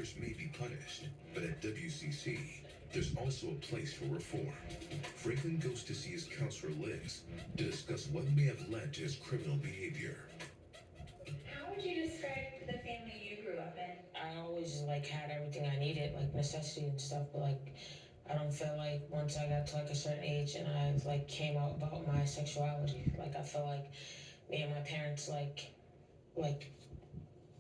offenders may be punished, but at WCC, there's also a place for reform. Franklin goes to see his counselor Liz to discuss what may have led to his criminal behavior. How would you describe the family you grew up in? I always like had everything I needed, like necessity and stuff, but like I don't feel like once I got to like a certain age and I like came out about my sexuality, like I feel like me and my parents like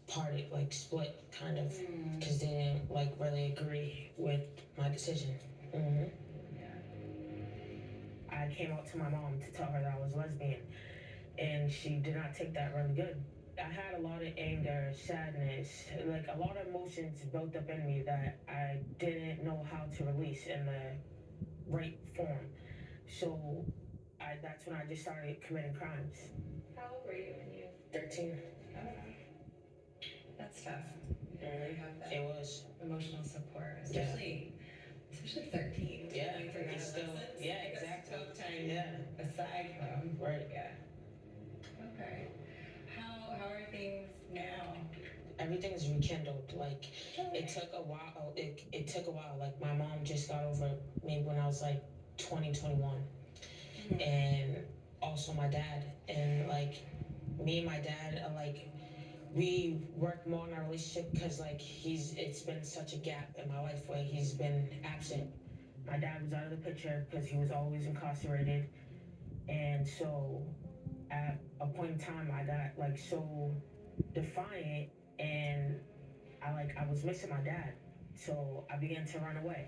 parted, like split kind of, because they didn't like really agree with my decision. Mm-hmm. I came out to my mom to tell her that I was lesbian, and she did not take that really good. I had a lot of anger, sadness, like a lot of emotions built up in me that I didn't know how to release in the right form. So that's when I just started committing crimes. How old were you when you? 13. Oh, that's tough. You have that It was. emotional support, especially 13. Yeah, Like, for it's still, adolescents, yeah, like, that's exactly. tough time. Yeah. Aside from Right. yeah. Okay. How are things now? Everything's rekindled. Like it took a while. It took a while. Like my mom just got over me when I was like 20, 21. And also my dad. And like me and my dad are like we work more on our relationship because like it's been such a gap in my life where he's been absent. My dad was out of the picture because he was always incarcerated, and so at a point in time I got like so defiant, and I was missing my dad, so I began to run away.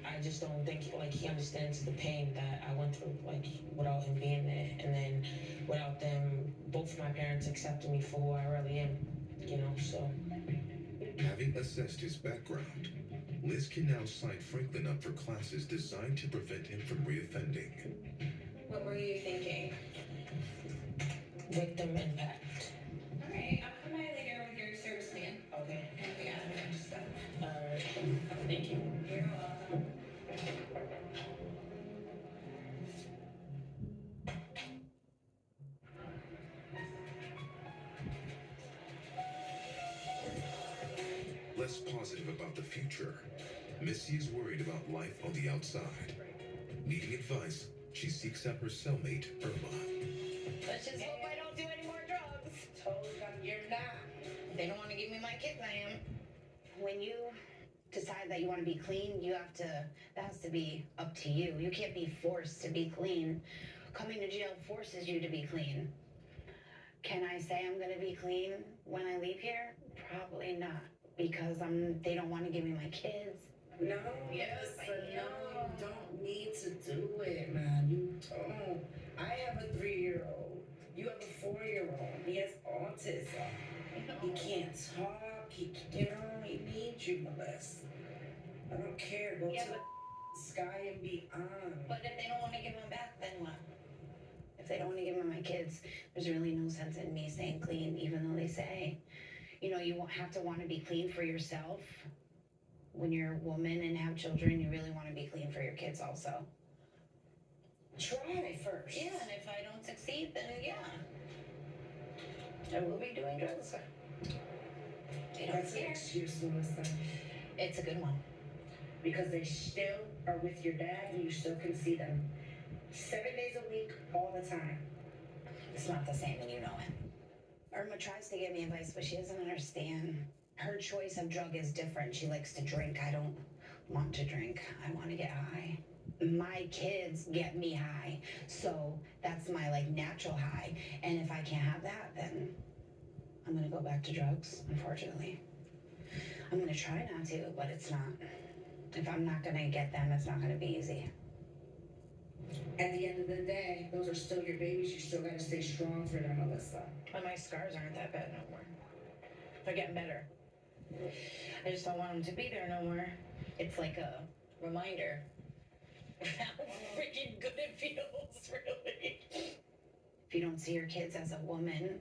I just don't think like he understands the pain that I went through, like without him being there, and then without them, both of my parents accepting me for who I really am, you know. So Having assessed his background, Liz can now sign Franklin up for classes designed to prevent him from reoffending. What were you thinking? victim impact. All right, I'll come by later with your service plan. Okay. And we got a bunch of stuff. All right. Thank you. You're welcome. Less positive about the future, Missy is worried about life on the outside. Needing advice, she seeks out her cellmate, Irma. Let's just hope I don't do any more drugs. Told them you're not. They don't want to give me my kids, I am. When you decide that you want to be clean, that has to be up to you. You can't be forced to be clean. Coming to jail forces you to be clean. Can I say I'm going to be clean when I leave here? Probably not, because they don't want to give me my kids. No, Yes, but I no, you know. don't need to do it, man. You don't. I have a 3-year-old. You have a 4-year-old. He has autism. He can't talk. He needs you, Melissa. I don't care. Go Yeah, to the sky and beyond. But if they don't want to give them back, then what? If they don't want to give me my kids, there's really no sense in me staying clean, even though they say, you won't have to want to be clean for yourself. When you're a woman and have children, you really want to be clean for your kids also. Try first. Yeah, and if I don't succeed, then yeah. I will be doing drugs. They don't That's an care. excuse, Melissa. It's a good one. Because they still are with your dad and you still can see them 7 days a week, all the time. It's not the same when you know it. Irma tries to give me advice, but she doesn't understand. Her choice of drug is different. She likes to drink. I don't want to drink. I want to get high. My kids get me high. So that's my natural high. And if I can't have that, then I'm going to go back to drugs, unfortunately. I'm going to try not to, but it's not. If I'm not going to get them, it's not going to be easy. At the end of the day, those are still your babies. You still gotta stay strong for them, Melissa. But my scars aren't that bad no more. They're getting better. I just don't want them to be there no more. It's like a reminder of how freaking good it feels, really. If you don't see your kids as a woman,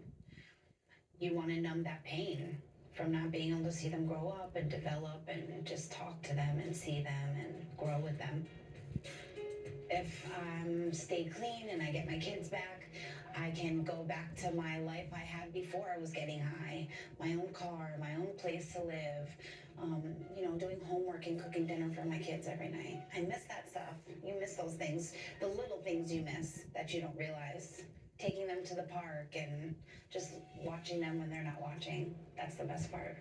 you want to numb that pain from not being able to see them grow up and develop and just talk to them and see them and grow with them. If I stay clean and I get my kids back, I can go back to my life I had before I was getting high. My own car, my own place to live, working, cooking dinner for my kids every night. I miss that stuff. You miss those things, the little things you miss that you don't realize. Taking them to the park and just watching them when they're not watching. That's the best part.